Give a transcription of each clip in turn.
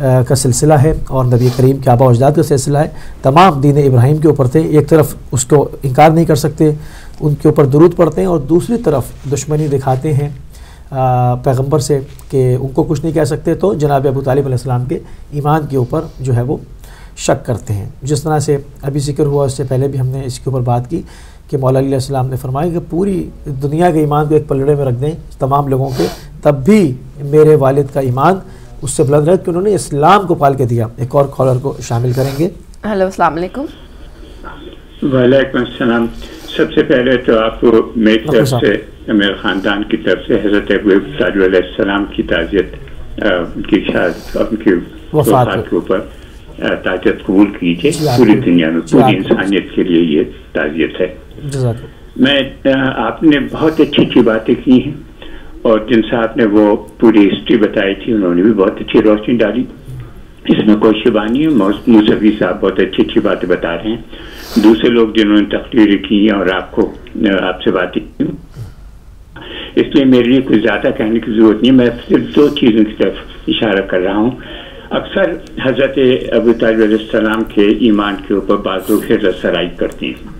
کا سلسلہ ہے اور نبی کریم کے آباء و اجداد کا سلسلہ ہے. تمام دین ابراہیم کے اوپر تھے. ایک طرف اس کو انکار نہیں کر سکتے, ان کے اوپر درود پڑھتے ہیں, اور دوسری طرف دشمنی دکھاتے ہیں پیغمبر سے کہ ان کو کچھ نہیں کہہ سکتے, تو جناب ابو طالب علیہ السلام کے ایمان کے اوپر جو ہے وہ شک کرتے ہیں. جس طرح سے ابھی ذکر ہوا, اس سے پہلے بھی ہم نے اس کے اوپر بات کی کہ مولا علیہ السلام نے فرمایا کہ پوری دنیا کے ایمان کو ایک پلڑے میں رکھ دیں تمام لوگوں کے, تب بھی میرے والد کا ایمان اس سے بلند رہے, کہ انہوں نے اسلام کو پال کے دیا. ایک اور کالر کو شامل کریں گے. ہیلو السلام علیکم. وعلیکم السلام. سب سے پہلے تو آپ کو میری طرف سے, میرے خاندان کی طرف سے حضرت ابو طالب علیہ السلام کی تعزیت, ان کی شہادت, ان کی وفات کے اوپر تعزیت قبول کیجیے. پوری دنیا میں پوری انسانیت کے لیے یہ تعزیت ہے. میں آپ نے بہت اچھی اچھی باتیں کی ہیں, اور جن سے آپ نے وہ پوری ہسٹری بتائی تھی انہوں نے بھی بہت اچھی روشنی ڈالی. اس میں کوئی شبہ نہیں ہے. موسوی صاحب بہت اچھی اچھی باتیں بتا رہے ہیں. دوسرے لوگ جنہوں نے تقریر کی ہیں اور آپ سے باتیں کی, اس لیے میرے لیے کچھ زیادہ کہنے کی ضرورت نہیں ہے. میں صرف 2 چیزوں کی طرف اشارہ کر رہا ہوں. اکثر حضرت ابو طالب علیہ السلام کے ایمان کے اوپر بعض لوگ حضرت سرائی کرتے ہیں,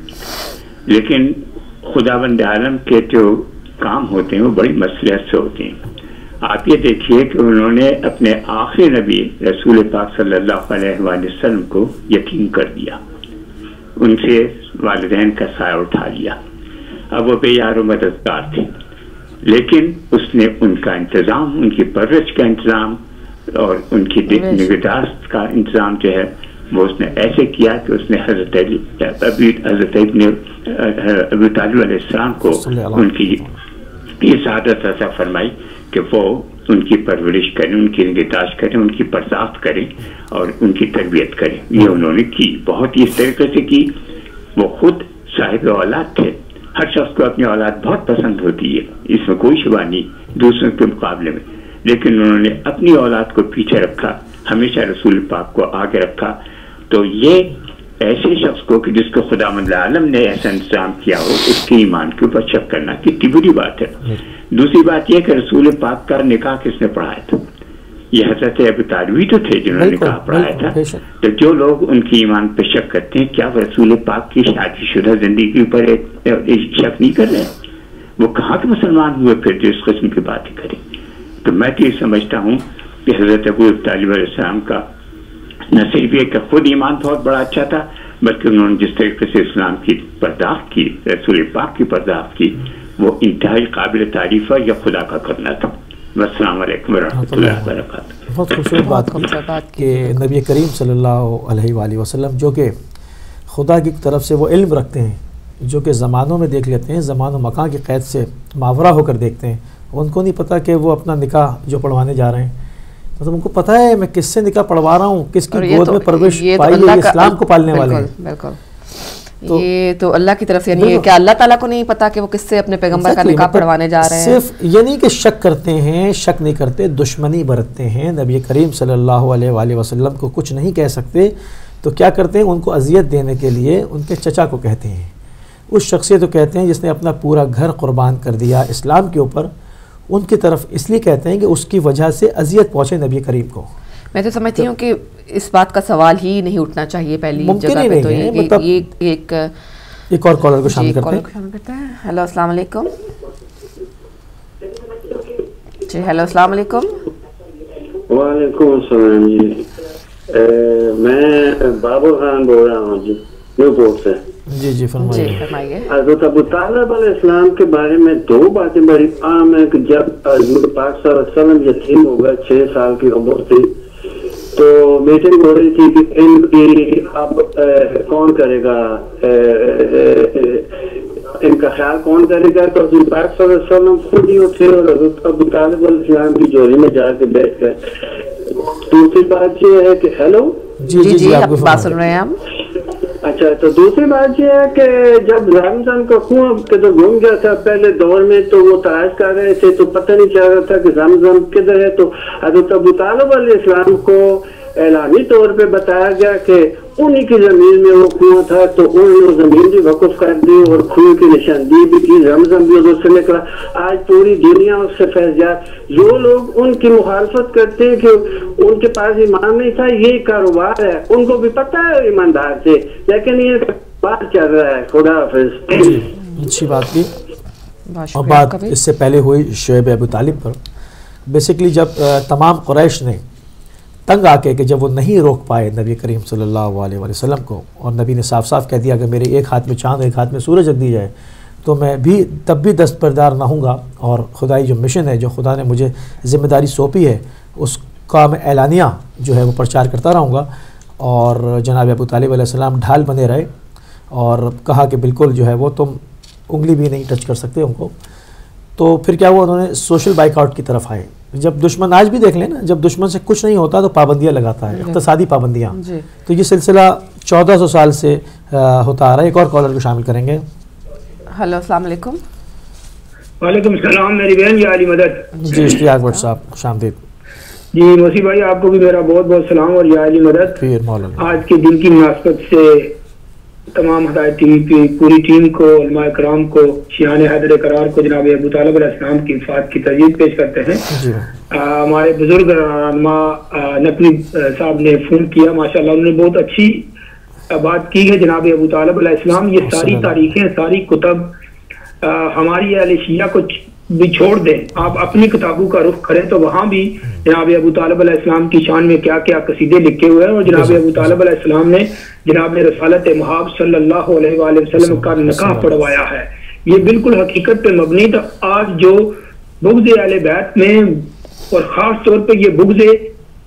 لیکن خداوند عالم کے جو کام ہوتے ہیں وہ بڑی مصلحت سے ہوتے ہیں. آپ یہ دیکھیے کہ انہوں نے اپنے آخری نبی رسول پاک صلی اللہ علیہ وآلہ وسلم کو یتیم کر دیا, ان سے والدین کا سایہ اٹھا لیا. اب وہ بے یار و مددگار تھے, لیکن اس نے ان کا انتظام, ان کی پرورش کا انتظام اور ان کی نگہداشت کا انتظام جو ہے وہ اس نے ایسے کیا کہ اس نے حضرت ابو طالب علیہ السلام کو ان کی یہ سعادت عطا فرمائی کہ وہ ان کی پرورش کریں, ان کی نگہداشت کریں, ان کی پرداخت کریں اور ان کی تربیت کریں. یہ انہوں نے کی, بہت ہی اس طریقے سے کی. وہ خود صاحب اولاد تھے. ہر شخص کو اپنی اولاد بہت پسند ہوتی ہے, اس میں کوئی شبہ نہیں دوسروں کے مقابلے میں, لیکن انہوں نے اپنی اولاد کو پیچھے رکھا, ہمیشہ رسول پاک کو آگے رکھا. تو یہ ایسے شخص کو کہ جس کو خداوند عالم نے ایسا انتظام کیا ہو, اس کے ایمان کے اوپر شک کرنا کتنی بری بات ہے. دوسری بات یہ کہ رسول پاک کا نکاح کس نے پڑھایا تھا؟ یہ حضرت ابو طالب تو تھے جنہوں نے نکاح پڑھایا تھا. تو جو لوگ ان کے ایمان پہ شک کرتے ہیں, کیا وہ رسول پاک کی شادی شدہ زندگی پر شک نہیں کر رہے؟ وہ کہاں کے مسلمان ہوئے پھر جو اس قسم کی باتیں کریں؟ تو میں تو یہ سمجھتا ہوں کہ حضرت ابو طالب علیہ السلام کا نہ صرف یہ کہ خود ایمان بہت بڑا اچھا تھا, بلکہ انہوں نے جس طریقے سے اسلام کی پرداخت کی, رسول پاک کی پرداخت کی, وہ انتہائی قابل تعریف ہے. یا خدا کا کرنا تھا. السلام علیکم ورحمۃ اللہ وبرکاتہ. بہت خوبصورت بات کی کہ نبی کریم صلی اللہ علیہ وآلہ وسلم جو کہ خدا کی طرف سے وہ علم رکھتے ہیں, جو کہ زمانوں میں دیکھ لیتے ہیں, زمان و مکان کی قید سے ماورا ہو کر دیکھتے ہیں. ان کو نہیں پتہ کہ وہ اپنا نکاح جو پڑھوانے جا رہے ہیں, مطلب ان کو پتہ ہے میں کس سے نکاح پڑھوا رہا ہوں, کس کی گود میں پرورش پائی ہے, اسلام کو پالنے والے ہیں. بالکل یہ تو اللہ کی طرف سے, یعنی کہ اللہ تعالیٰ کو نہیں پتا کہ وہ کس سے اپنے پیغمبر کا نکاح پڑھوانے جا رہے ہیں. صرف یہ نہیں کہ شک کرتے ہیں, شک نہیں کرتے, دشمنی برتتے ہیں. نبی کریم صلی اللہ علیہ وآلہ وسلم کو کچھ نہیں کہہ سکتے تو کیا کرتے ہیں, ان کو اذیت دینے کے لیے ان کے چچا کو کہتے ہیں. اس شخصیت کو کہتے ہیں جس نے اپنا پورا گھر قربان کر دیا اسلام کے اوپر, ان کی طرف اس لیے کہتے ہیں کہ اس کی وجہ سے اذیت پہنچے نبی کریم کو. میں تو سمجھتی ہوں کہ اس بات کا سوال ہی نہیں اٹھنا چاہیے پہلی جگہ پہ. تو یہ ایک اور کالر کو شامل کرتے ہیں. ہیلو السلام علیکم. جی ہیلو السلام علیکم. وعلیکم السلام. جی میں بابر خان بول رہا ہوں جی نیوپورٹ سے. جی فرمائیے. حضرت ابو طالب علیہ السلام کے بارے میں 2 باتیں بڑی عام ہیں کہ جب حضور پاک صلی اللہ علیہ وسلم یتیم ہو گئے, 6 سال کی عمر تھی, تو میٹنگ ہو رہی تھی کہ ان کی اب کون کرے گا, ان کا خیال کون کرے گا. تو حضور پاک صلی اللہ علیہ وسلم خود ہی اٹھے اور حضرت ابو طالب علیہ السلام کی جوڑی میں جا کے بیٹھ گئے. دوسری بات یہ ہے کہ ہیلو جی آپ بات سن رہے ہیں ہم. اچھا, تو دوسری بات یہ ہے کہ جب زمزم کا کنواں کدھر گھوم گیا تھا پہلے دور میں, تو وہ تلاش کر رہے تھے تو پتہ نہیں چل رہا تھا کہ زمزم کدھر ہے. تو حضرت ابو طالب علیہ السلام کو اعلانی طور پہ بتایا گیا کہ انہی کی زمین میں وہ کنواں تھا تو انہوں نے زمین بھی وقف کر دی اور کنویں کی نشاندہی بھی کی، زمزم بھی ادھر سے نکلا. آج پوری دنیا اس سے فیضیاب. جو لوگ ان کی مخالفت کرتے ہیں کہ ان کے پاس ایمان نہیں تھا، یہ کاروبار ہے، ان کو بھی پتہ ہے ایماندار سے، لیکن یہ کاروبار چل رہا ہے. خدا حافظ. اچھی بات کی. اور بات اس سے پہلے ہوئی شعیب ابو طالب پر. بیسیکلی جب تمام قریش نے تنگ آ کے کہ جب وہ نہیں روک پائے نبی کریم صلی اللہ علیہ وسلم کو، اور نبی نے صاف صاف کہہ دیا کہ میرے ایک ہاتھ میں چاند ایک ہاتھ میں سورج رکھ دی جائے تو میں بھی تب بھی دستبردار نہ ہوں گا، اور خدائی جو مشن ہے، جو خدا نے مجھے ذمہ داری سونپی ہے، اس کا میں اعلانیہ جو ہے وہ پرچار کرتا رہوں گا. اور جناب ابو طالب علیہ السلام ڈھال بنے رہے اور کہا کہ بالکل جو ہے وہ تم انگلی بھی نہیں ٹچ کر سکتے ان کو. تو پھر کیا ہوا، انہوں نے سوشل بائک آؤٹ کی طرف آئے. جب دشمن آج بھی دیکھ لیں نا، جب دشمن سے کچھ نہیں ہوتا تو پابندیاں لگاتا ہے، اقتصادی پابندیاں. تو یہ سلسلہ 1400 سال سے ہوتا آ رہا ہے. ایک اور کالر کو شامل کریں گے. ہلو السلام علیکم. وعلیکم السلام میری بہن یا علی مدد. جی اشتیاق بٹ صاحب خوش آمدید. جی موسی بھائی آپ کو بھی میرا بہت بہت سلام اور یا علی مدد. آج کے دن کی مناسبت سے تمام ہدایت ٹی وی کی پوری ٹیم کو، علماء کرام کو، شیعان حیدر قرار کو جناب ابو طالب علیہ السلام کی وفات کی تجدید پیش کرتے ہیں. ہمارے بزرگ رہنما نقوی صاحب نے فون کیا، ماشاءاللہ انہوں نے بہت اچھی بات کی ہے. جناب ابو طالب علیہ السلام یہ ساری تاریخیں، ساری کتب ہماری اہل شیعہ کو بھی چھوڑ دیں، آپ اپنی کتابوں کا رخ کریں تو وہاں بھی جناب ابو طالب علیہ السلام کی شان میں کیا کیا قصیدے لکھے ہوئے ہیں. اور جناب ابو طالب علیہ السلام نے جناب رسالت مہاب صلی اللہ علیہ وآلہ وسلم کا نکاح پڑھوایا ہے. یہ بالکل حقیقت پہ مبنی تھا. آج جو بغض اہل بیت میں اور خاص طور پہ یہ بغض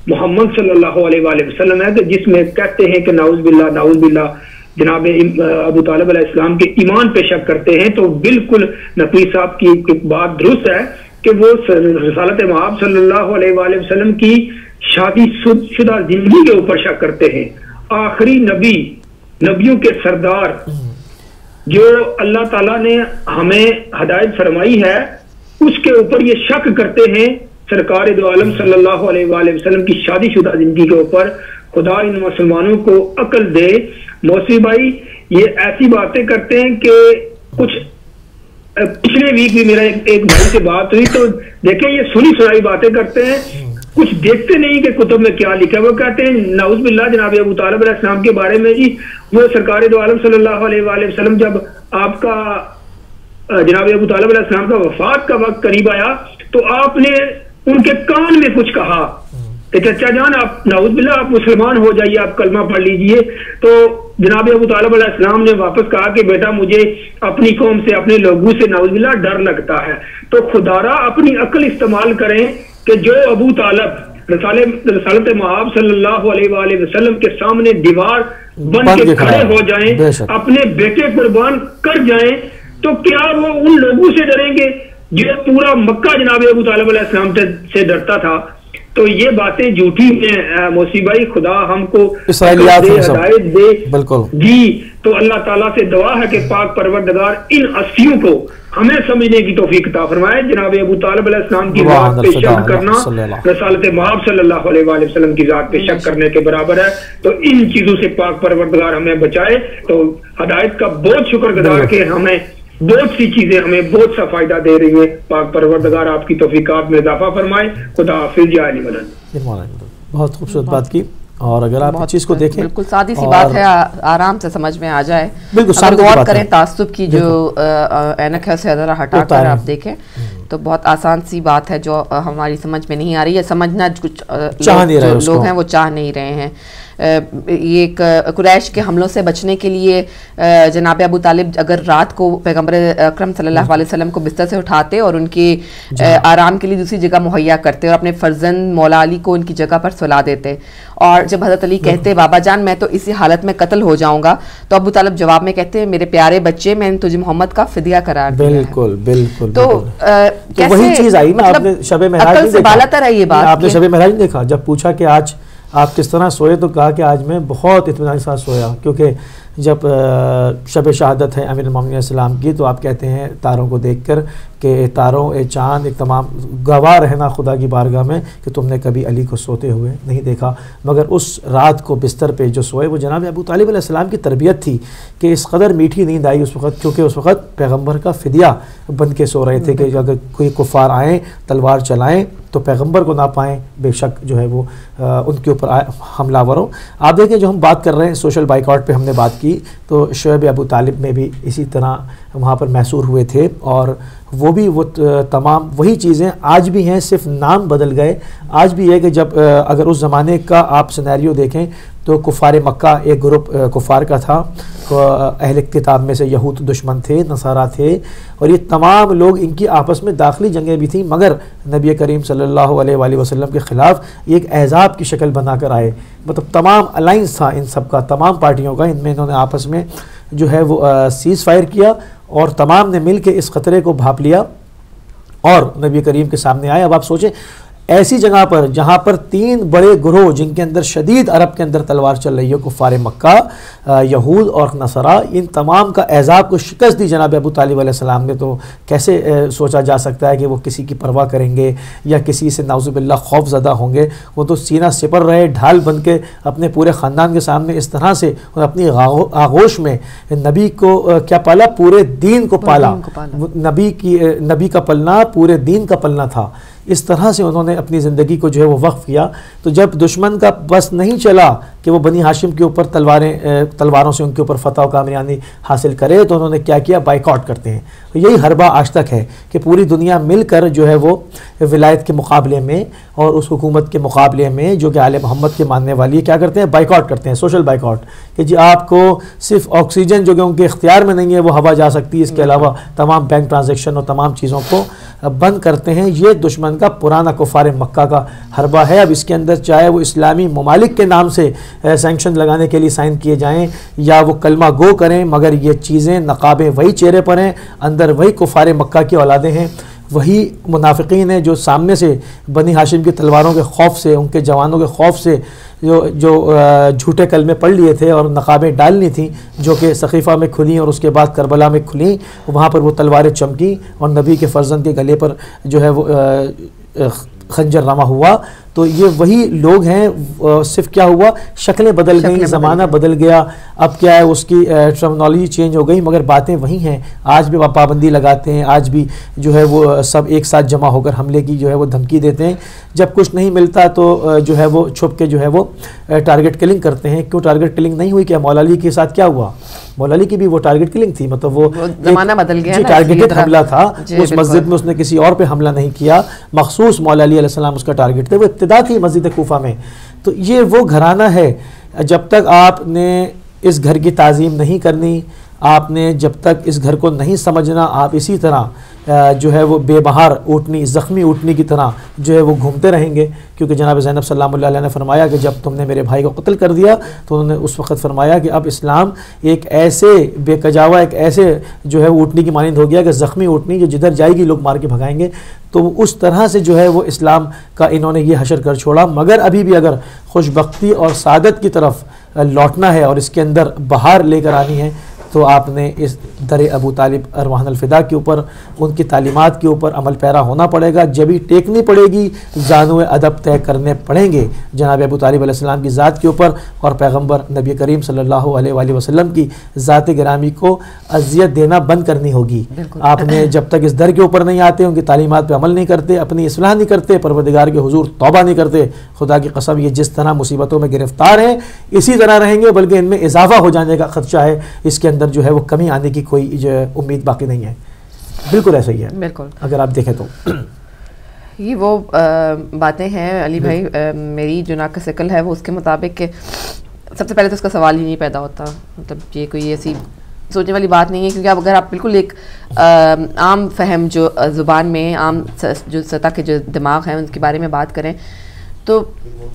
محمد صلی اللہ علیہ وآلہ وسلم ہے کہ جس میں کہتے ہیں کہ نعوذ باللہ جناب ابو طالب علیہ السلام کے ایمان پہ شک کرتے ہیں، تو بالکل نقوی صاحب کی بات درست ہے کہ وہ رسالت مآب صلی اللہ علیہ وآلہ وسلم کی شادی شدہ زندگی کے اوپر شک کرتے ہیں. آخری نبی، نبیوں کے سردار جو اللہ تعالیٰ نے ہمیں ہدایت فرمائی ہے، اس کے اوپر یہ شک کرتے ہیں سرکار دو عالم صلی اللہ علیہ وآلہ وسلم کی شادی شدہ زندگی کے اوپر. خدا ان مسلمانوں کو عقل دے. موسی بھائی یہ ایسی باتیں کرتے ہیں کہ کچھ پچھلے ویک بھی میرا ایک بھائی سے بات ہوئی تو دیکھیں یہ سنی سنائی باتیں کرتے ہیں، کچھ دیکھتے نہیں کہ کتب میں کیا لکھا ہے. وہ کہتے ہیں نعوذ باللہ جناب ابو طالب علیہ السلام کے بارے میں جی وہ سرکار دو عالم صلی اللہ علیہ وآلہ وسلم جب آپ کا جناب ابو طالب علیہ السلام کا وفات کا وقت قریب آیا تو آپ نے ان کے کان میں کچھ کہا کہ چچا جان آپ نعوذ باللہ آپ مسلمان ہو جائیے، آپ کلمہ پڑھ لیجئے. تو جناب ابو طالب علیہ السلام نے واپس کہا کہ بیٹا مجھے اپنی قوم سے، اپنے لوگوں سے نعوذ باللہ ڈر لگتا ہے. تو خدارا اپنی عقل استعمال کریں کہ جو ابو طالب رسالت مآب صلی اللہ علیہ وآلہ وسلم کے سامنے دیوار بن کے کھڑے ہو جائیں، اپنے بیٹے قربان کر جائیں، تو کیا وہ ان لوگوں سے ڈریں گے جو پورا مکہ جناب ابو طالب علیہ السلام سے ڈرتا تھا؟ تو یہ باتیں جھوٹی ہیں موسی بھائی. خدا ہم کو ہدایت دے. بالکل جی تو اللہ تعالیٰ سے دعا ہے کہ پاک پروردگار ان ہستیوں کو ہمیں سمجھنے کی توفیق عطا فرمائے. جناب ابو طالب علیہ السلام کی ذات پہ شک کرنا رسالت مآب صلی اللہ علیہ وآلہ وسلم کی ذات پہ شک کرنے کے برابر ہے. تو ان چیزوں سے پاک پروردگار ہمیں بچائے. تو ہدایت کا بہت شکر گزار کہ ہمیں بہت سی چیزیں ہمیں بہت سا فائدہ دے رہی ہیں. پاک پروردگار آپ کی توفیقات میں اضافہ فرمائے. خدا حافظ یا علی مدد. بہت خوبصورت بات کی. اور اگر آپ اس چیز کو دیکھیں بالکل سادی سی بات ہے، آرام سے سمجھ میں آ جائے. بالکل غور کریں، تعصب کی جو اینک ہے اسے ذرا ہٹا کر آپ دیکھیں تو بہت آسان سی بات ہے جو ہماری سمجھ میں نہیں آ رہی ہے. سمجھنا کچھ لوگ ہیں وہ چاہ نہیں رہے ہیں. یہ قریش کے حملوں سے بچنے کے لیے جناب ابو طالب اگر رات کو پیغمبر اکرم صلی اللہ علیہ وسلم کو بستر سے اٹھاتے اور ان کے آرام کے لیے دوسری جگہ مہیا کرتے اور اپنے فرزند مولا علی کو ان کی جگہ پر سلا دیتے. اور جب حضرت علی کہتے بابا جان میں تو اسی حالت میں قتل ہو جاؤں گا، تو ابو طالب جواب میں کہتے میرے پیارے بچے میں نے تجھے محمد کا فدیہ قرار دیا ہے. بالکل بالکل. تو وہی چیز آئی نا، آپ نے شب معراج عقل سے بالاتر ہے یہ بات. آپ نے شب معراج نہیں دیکھا؟ جب پوچھا کہ آج آپ کس طرح سوئے تو کہا کہ آج میں بہت اطمینان کے ساتھ سویا، کیونکہ جب شب شہادت ہے امیر المومنین علیہ السلام کی تو آپ کہتے ہیں تاروں کو دیکھ کر کہ اے تاروں اے چاند ایک تمام گواہ رہنا خدا کی بارگاہ میں کہ تم نے کبھی علی کو سوتے ہوئے نہیں دیکھا، مگر اس رات کو بستر پہ جو سوئے وہ جناب ابو طالب علیہ السلام کی تربیت تھی کہ اس قدر میٹھی نیند آئی اس وقت، کیونکہ اس وقت پیغمبر کا فدیہ بن کے سو رہے تھے کہ اگر کوئی کفار آئیں تلوار چلائیں تو پیغمبر کو نہ پائیں، بے شک جو ہے وہ ان کے اوپر حملہ آور ہو۔ آپ دیکھیں جو ہم بات کر رہے ہیں سوشل بائیکاٹ پہ ہم نے بات کی، تو شعیب ابو طالب میں بھی اسی طرح وہاں پر محصور ہوئے تھے، اور وہ بھی وہ تمام وہی چیزیں آج بھی ہیں، صرف نام بدل گئے۔ آج بھی ہے کہ جب اگر اس زمانے کا آپ سینیریو دیکھیں تو کفار مکہ ایک گروپ کفار کا تھا، اہل کتاب میں سے یہود دشمن تھے، نصارہ تھے، اور یہ تمام لوگ ان کی آپس میں داخلی جنگیں بھی تھیں، مگر نبی کریم صلی اللہ علیہ وآلہ وسلم کے خلاف ایک احزاب کی شکل بنا کر آئے، مطلب تمام الائنس تھا ان سب کا، تمام پارٹیوں کا، ان میں انہوں نے آپس میں جو ہے وہ سیز فائر کیا اور تمام نے مل کے اس خطرے کو بھانپ لیا اور نبی کریم کے سامنے آئے۔ اب آپ سوچیں ایسی جگہ پر جہاں پر تین بڑے گروہ جن کے اندر شدید عرب کے اندر تلوار چل رہی ہے، کفار مکہ، یہود اور نصارہ، ان تمام کا احزاب کو شکست دی جناب ابو طالب علیہ السلام نے، تو کیسے سوچا جا سکتا ہے کہ وہ کسی کی پرواہ کریں گے یا کسی سے نعوذ باللہ خوف زدہ ہوں گے؟ وہ تو سینہ سپر رہے، ڈھال بن کے اپنے پورے خاندان کے سامنے اس طرح سے اپنی آغوش میں نبی کو کیا پالا؟ پورے دین کو پالا۔ نبی کا پلنا پورے دین کا پلنا تھا۔ اس طرح سے انہوں نے اپنی زندگی کو جو ہے وہ وقف کیا۔ تو جب دشمن کا بس نہیں چلا کہ وہ بنی ہاشم کے اوپر تلواروں سے ان کے اوپر فتح و کامیابی حاصل کرے، تو انہوں نے کیا کیا؟ بائیکاٹ کرتے ہیں۔ تو یہی حربہ آج تک ہے کہ پوری دنیا مل کر جو ہے وہ ولایت کے مقابلے میں اور اس حکومت کے مقابلے میں جو کہ آل محمد کے ماننے والی ہے، کیا کرتے ہیں؟ بائیکاٹ کرتے ہیں، سوشل بائیکاٹ، کہ جی آپ کو صرف آکسیجن جو کہ ان کے اختیار میں نہیں ہے وہ ہوا جا سکتی ہے، اس کے علاوہ تمام بینک ٹرانزیکشن اور تمام چیزوں کو بند کرتے ہیں۔ یہ دشمن کا پرانا کفار مکہ کا حربہ ہے۔ اب اس کے اندر چاہے وہ اسلامی ممالک کے نام سے سینکشن لگانے کے لیے سائن کیے جائیں یا وہ کلمہ گو کریں، مگر یہ چیزیں نقابیں وہی چہرے پر ہیں، اندر وہی کفار مکہ کی اولادیں ہیں، وہی منافقین ہیں جو سامنے سے بنی ہاشم کی تلواروں کے خوف سے، ان کے جوانوں کے خوف سے جو جھوٹے کلمے پڑھ لیے تھے اور نقابیں ڈالنی تھیں جو کہ سقیفہ میں کھلیں اور اس کے بعد کربلا میں کھلیں، وہاں پر وہ تلواریں چمکیں اور نبی کے فرزند کے گلے پر جو ہے وہ خنجر رواں ہوا۔ تو یہ وہی لوگ ہیں، صرف کیا ہوا؟ شکلیں بدل گئیں، زمانہ بدل گیا، اب کیا ہے اس کی ٹرمنالوجی چینج ہو گئی، مگر باتیں وہی ہیں۔ آج بھی پابندی لگاتے ہیں، آج بھی جو ہے وہ سب ایک ساتھ جمع ہو کر حملے کی جو ہے وہ دھمکی دیتے ہیں۔ جب کچھ نہیں ملتا تو جو ہے وہ چھپ کے جو ہے وہ ٹارگٹ کلنگ کرتے ہیں۔ کیوں ٹارگٹ کلنگ نہیں ہوئی؟ کہ مولا علی کے ساتھ کیا ہوا؟ مولا علی کی بھی وہ ٹارگٹ کلنگ تھی، مطلب وہ زمانہ بدل گیا، ٹارگیٹڈ حملہ تھا۔ اس مسجد میں اس نے کسی اور پہ حملہ نہیں کیا، مخصوص مولا علی علیہ السلام اس کا ٹارگٹ تھے، وہ ابتدا تھی مسجد کوفہ میں۔ تو یہ وہ گھرانہ ہے، جب تک آپ نے اس گھر کی تعظیم نہیں کرنی، آپ نے جب تک اس گھر کو نہیں سمجھنا، آپ اسی طرح جو ہے وہ بے بہار اوٹنی، زخمی اوٹنی کی طرح جو ہے وہ گھومتے رہیں گے۔ کیونکہ جناب زینب سلام اللہ علیہ نے فرمایا کہ جب تم نے میرے بھائی کو قتل کر دیا تو انہوں نے اس وقت فرمایا کہ اب اسلام ایک ایسے بے کجاوا، ایک ایسے جو ہے اوٹنی کی مانند ہو گیا کہ زخمی اوٹنی جو جدھر جائے گی لوگ مار کے بھگائیں گے۔ تو اس طرح سے جو ہے وہ اسلام کا انہوں نے یہ حشر کر چھوڑا۔ مگر ابھی بھی اگر خوش بختی اور سعادت کی طرف لوٹنا ہے اور اس کے اندر بہار لے کر آنی ہے تو آپ نے اس در ابو طالب ارواحن الفدا کے اوپر، ان کی تعلیمات کے اوپر عمل پیرا ہونا پڑے گا۔ جبھی ٹیکنی پڑے گی، زانو ادب طے کرنے پڑیں گے جناب ابو طالب علیہ السلام کی ذات کے اوپر، اور پیغمبر نبی کریم صلی اللہ علیہ وآلہ وسلم کی ذات گرامی کو اذیت دینا بند کرنی ہوگی۔ آپ نے جب تک اس در کے اوپر نہیں آتے، ان کی تعلیمات پہ عمل نہیں کرتے، اپنی اصلاح نہیں کرتے، پروردگار کے حضور توبہ نہیں کرتے، خدا کی قسم یہ جس طرح مصیبتوں میں گرفتار ہیں اسی طرح رہیں گے، بلکہ ان میں اضافہ ہو جانے کا خدشہ ہے، اس کے اندر جو ہے وہ کمی آنے کی کوئی امید باقی نہیں ہے۔ بالکل ایسا ہی ہے، بالکل اگر آپ دیکھیں تو یہ وہ باتیں ہیں علی بھائی، میری جو ناقص عقل ہے وہ اس کے مطابق کہ سب سے پہلے تو اس کا سوال ہی نہیں پیدا ہوتا، مطلب یہ کوئی ایسی سوچنے والی بات نہیں ہے، کیونکہ اب اگر آپ بالکل ایک عام فہم جو زبان میں عام جو سطح کے جو دماغ ہیں ان کے بارے میں بات کریں تو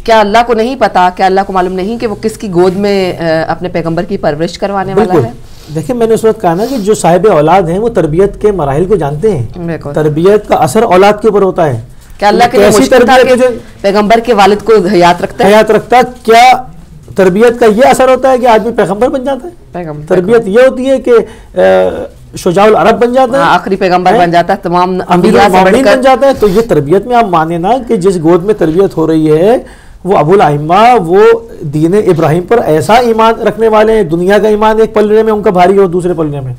کیا اللہ کو نہیں پتا، کیا اللہ کو معلوم نہیں کہ وہ کس کی گود میں اپنے پیغمبر کی پرورش کروانے والا ہے؟ دیکھیں میں نے اس وقت کہا نا کہ جو صاحب اولاد ہیں وہ تربیت کے مراحل کو جانتے ہیں، تربیت کا اثر اولاد کے اوپر ہوتا ہے۔ کیا اللہ کے مشکل تھا کہ پیغمبر کے والد کو حیات رکھتا ہے؟ کیا تربیت کا یہ اثر ہوتا ہے کہ آدمی پیغمبر بن جاتا ہے؟ تربیت یہ ہوتی ہے کہ شجاع العرب بن جاتا ہے, آخری پیغمبر بن جاتا ہے, تمام انبیاء سے بڑھ کر بن جاتا ہے. تو یہ تربیت میں آپ مانیں نا کہ جس گود میں تربیت ہو رہی ہے وہ ابو الائمہ, وہ دین ابراہیم پر ایسا ایمان رکھنے والے ہیں, دنیا کا ایمان ایک پلڑے میں ان کا بھاری ہو دوسرے پلڑے میں,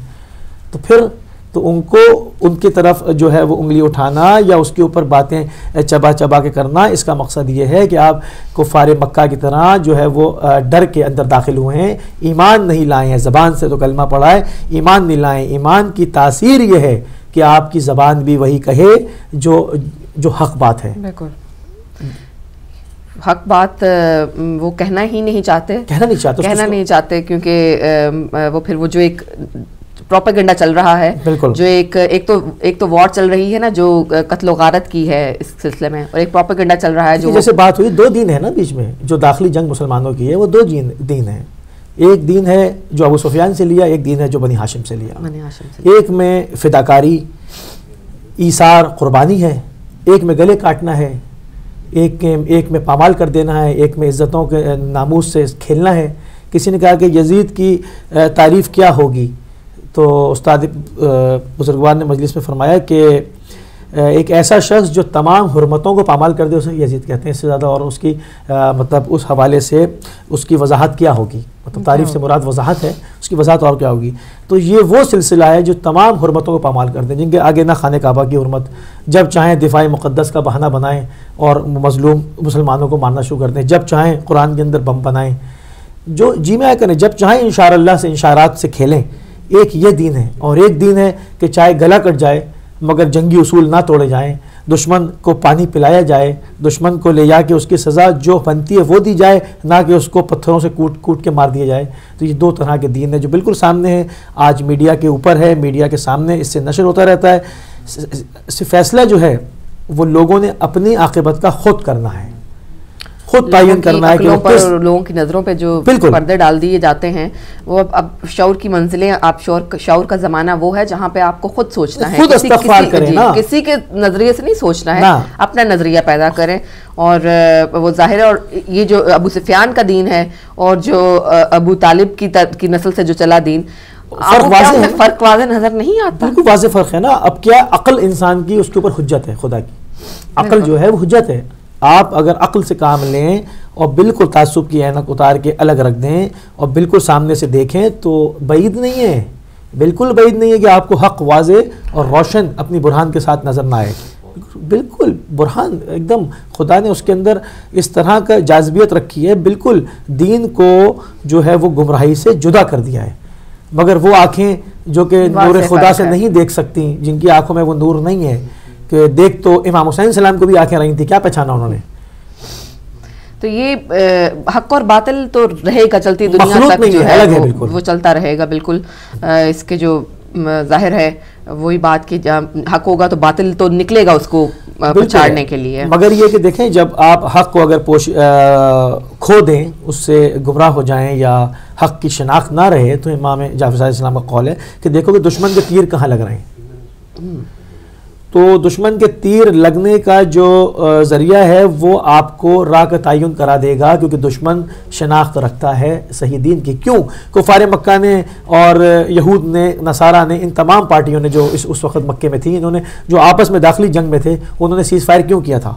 تو پھر تو ان کو ان کی طرف جو ہے وہ انگلی اٹھانا یا اس کے اوپر باتیں چبا چبا کے کرنا, اس کا مقصد یہ ہے کہ آپ کفار مکہ کی طرح جو ہے وہ ڈر کے اندر داخل ہوئے ہیں, ایمان نہیں لائے ہیں, زبان سے تو کلمہ پڑھا ہے, ایمان نہیں لائے. ایمان کی تاثیر یہ ہے کہ آپ کی زبان بھی وہی کہے جو حق بات ہے. بالکل حق بات وہ کہنا ہی نہیں چاہتے, کہنا نہیں چاہتے کیونکہ وہ پھر وہ جو ایک پروپیگنڈا چل رہا ہے, جو ایک تو وار چل رہی ہے نا جو قتل و غارت کی ہے اس سلسلے میں, اور ایک پروپیگنڈا چل رہا ہے جو جیسے بات ہوئی, دو دین ہے نا بیچ میں, جو داخلی جنگ مسلمانوں کی ہے وہ دو دین ہیں. ایک دین ہے جو ابو سفیان سے لیا, ایک دین ہے جو بنی ہاشم سے لیا. ایک میں فداکاری, ایثار, قربانی ہے, ایک میں گلے کاٹنا ہے, ایک میں پامال کر دینا ہے, ایک میں عزتوں کے ناموس سے کھیلنا ہے. کسی نے کہا کہ یزید کی تعریف کیا ہوگی, تو استاد بزرگوار نے مجلس میں فرمایا کہ ایک ایسا شخص جو تمام حرمتوں کو پامال کر دے اسے یزید کہتے ہیں, اس سے زیادہ اور اس کی مطلب اس حوالے سے اس کی وضاحت کیا ہوگی, مطلب تعریف سے مراد وضاحت ہے, اس کی وضاحت اور کیا ہوگی. تو یہ وہ سلسلہ ہے جو تمام حرمتوں کو پامال کر دیں, جن کے آگے نہ خانہ کعبہ کی حرمت, جب چاہیں دفاع مقدس کا بہانہ بنائیں اور مظلوم مسلمانوں کو مارنا شروع کر دیں, جب چاہیں قرآن کے اندر بم بنائیں, جو جی میں کریں, جب چاہیں انشاء اللہ سے انشارات سے کھیلیں. ایک یہ دین ہے, اور ایک دین ہے کہ چاہے گلا کٹ جائے مگر جنگی اصول نہ توڑے جائیں, دشمن کو پانی پلایا جائے, دشمن کو لے جا کے اس کی سزا جو بنتی ہے وہ دی جائے, نہ کہ اس کو پتھروں سے کوٹ کے مار دیا جائے. تو یہ دو طرح کے دین ہے جو بالکل سامنے ہے, آج میڈیا کے اوپر ہے, میڈیا کے سامنے اس سے نشر ہوتا رہتا ہے. فیصلہ جو ہے وہ لوگوں نے اپنی عاقبت کا خود کرنا ہے, خود تعین کرنا ہے کہ لوگوں کی نظروں پہ جو پردے ڈال دیے جاتے ہیں, وہ اب شعور کی منزلیں, آپ شعور کا زمانہ وہ ہے جہاں پہ آپ کو خود سوچنا ہے, خود استغفار کریں نا, کسی کے نظریے سے نہیں سوچنا ہے, اپنا نظریہ پیدا کریں. اور وہ ظاہر ہے, اور یہ جو ابو سفیان کا دین ہے اور جو ابو طالب کی نسل سے جو چلا دین, فرق واضح نظر نہیں آتا. بالکل واضح فرق ہے نا. اب کیا عقل انسان کی اس کے اوپر حجت ہے, خدا کی عقل جو ہے وہ حجت ہے. آپ اگر عقل سے کام لیں اور بالکل تعصب کی اینک اتار کے الگ رکھ دیں اور بالکل سامنے سے دیکھیں, تو بعید نہیں ہے, بالکل بعید نہیں ہے کہ آپ کو حق واضح اور روشن اپنی برہان کے ساتھ نظر نہ آئے. بالکل برہان ایک دم, خدا نے اس کے اندر اس طرح کا جاذبیت رکھی ہے, بالکل دین کو جو ہے وہ گمراہی سے جدا کر دیا ہے. مگر وہ آنکھیں جو کہ نور خدا سے نہیں دیکھ سکتی, جن کی آنکھوں میں وہ نور نہیں ہے, کہ دیکھ تو امام حسین سلام کو بھی آنکھیں رہی تھی, کیا پہچانا انہوں نے. تو یہ حق اور باطل تو رہے گا, چلتی دنیا تک جو ہے وہ چلتا رہے گا. بالکل اس کے جو ظاہر ہے وہی بات کہ حق ہوگا تو باطل تو نکلے گا اس کو پہنچاڑنے کے لیے. مگر یہ کہ دیکھیں, جب آپ حق کو اگر کھو دیں, اس سے گمراہ ہو جائیں یا حق کی شناخت نہ رہے, تو امام جعفر علیہ السلام کا قول ہے کہ دیکھو کہ دشمن کے تیر کہاں لگ رہے ہیں. تو دشمن کے تیر لگنے کا جو ذریعہ ہے وہ آپ کو راہ کا تعین کرا دے گا, کیونکہ دشمن شناخت رکھتا ہے صحیح دین کی. کیوں کفار مکہ نے اور یہود نے, نصارہ نے, ان تمام پارٹیوں نے جو اس وقت مکے میں تھیں, انہوں نے جو آپس میں داخلی جنگ میں تھے, انہوں نے سیز فائر کیوں کیا تھا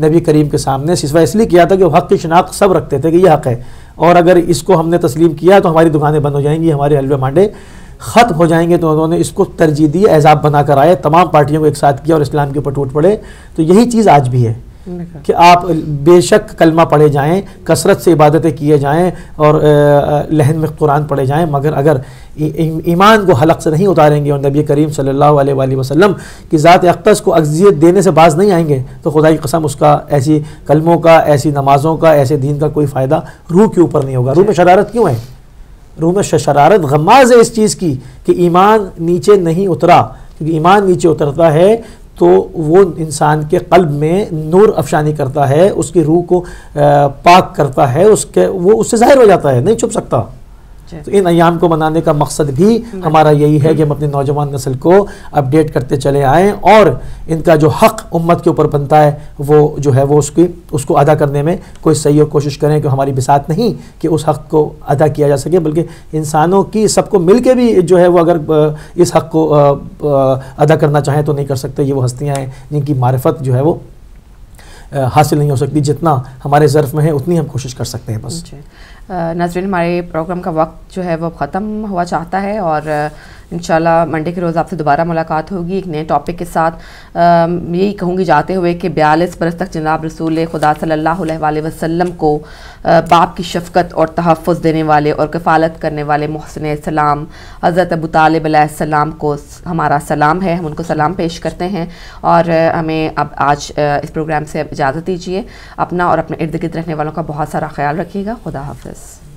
نبی کریم کے سامنے؟ سیز فائر اس لیے کیا تھا کہ وہ حق کی شناخت سب رکھتے تھے کہ یہ حق ہے, اور اگر اس کو ہم نے تسلیم کیا تو ہماری دکانیں بند ہو جائیں گی, ہمارے حلوے مانڈے ختم ہو جائیں گے. تو انہوں نے اس کو ترجیح دی, احزاب بنا کر آئے, تمام پارٹیوں کو ایک ساتھ کیا اور اسلام کے اوپر ٹوٹ پڑے. تو یہی چیز آج بھی ہے کہ آپ بے شک کلمہ پڑھے جائیں, کثرت سے عبادتیں کیے جائیں اور لہن میں قرآن پڑھے جائیں, مگر اگر ایمان کو حلق سے نہیں اتاریں گے اور نبی کریم صلی اللہ علیہ وآلہ وسلم کی ذات اقدس کو اذیت دینے سے باز نہیں آئیں گے, تو خدا کی قسم اس کا ایسی کلموں کا, ایسی نمازوں کا, ایسے دین کا کوئی فائدہ روح کے اوپر نہیں ہوگا. روح میں شرارت کیوں ہے؟ روح میں شرارت غماز ہے اس چیز کی کہ ایمان نیچے نہیں اترا, کیونکہ ایمان نیچے اترتا ہے تو وہ انسان کے قلب میں نور افشانی کرتا ہے, اس کی روح کو پاک کرتا ہے, وہ اس سے ظاہر ہو جاتا ہے, نہیں چھپ سکتا. تو ان ایام کو منانے کا مقصد بھی ہمارا یہی ہے کہ ہم اپنی نوجوان نسل کو اپڈیٹ کرتے چلے آئیں اور ان کا جو حق امت کے اوپر بنتا ہے وہ جو ہے وہ اس کو ادا کرنے میں کوئی صحیح کوشش کریں کہ ہماری بساط نہیں کہ اس حق کو ادا کیا جا سکے، بلکہ انسانوں کی سب کو مل کے بھی جو ہے وہ اگر اس حق کو ادا کرنا چاہیں تو نہیں کر سکتے۔ یہ وہ ہستیاں ہیں جن کی معرفت جو ہے وہ حاصل نہیں ہو سکتی، جتنا ہمارے ظرف میں ہے اتنی ہم کوشش کر سکتے ہیں بس۔ ناظرین، ہمارے پروگرام کا وقت جو ہے وہ ختم ہوا چاہتا ہے اور انشاءاللہ منڈے کے روز آپ سے دوبارہ ملاقات ہوگی ایک نئے ٹاپک کے ساتھ۔ یہی کہوں گی جاتے ہوئے کہ 42 برس تک جناب رسول خدا صلی اللہ علیہ وآلہ وسلم کو باپ کی شفقت اور تحفظ دینے والے اور کفالت کرنے والے محسن سلام حضرت ابو طالب علیہ السلام کو ہمارا سلام ہے، ہم ان کو سلام پیش کرتے ہیں اور ہمیں اب آج اس پروگرام سے اجازت دیجیے۔ اپنا اور اپنے ارد گرد رہنے والوں کا بہت سارا خیال رکھیے گا۔ خدا حافظ۔